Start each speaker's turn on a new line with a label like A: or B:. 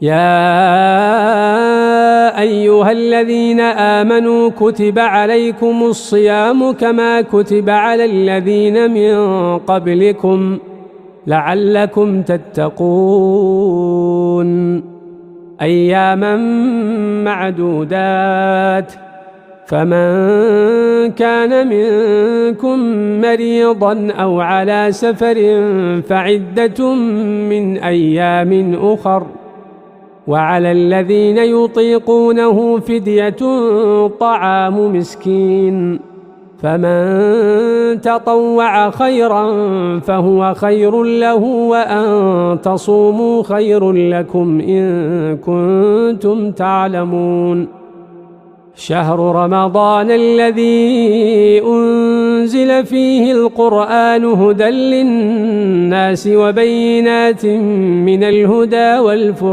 A: يا أيها الذين آمنوا كتب عليكم الصيام كما كتب على الذين من قبلكم لعلكم تتقون أياما معدودات فمن كان منكم مريضا أو على سفر فعدة من أيام أخر وعلى الذين يطيقونه فدية طعام مسكين فمن تطوع خيرا فهو خير له وأن تصوموا خير لكم إن كنتم تعلمون شهر رمضان الذي أنزل فيه القرآن هدى للناس وبينات من الهدى والفرقان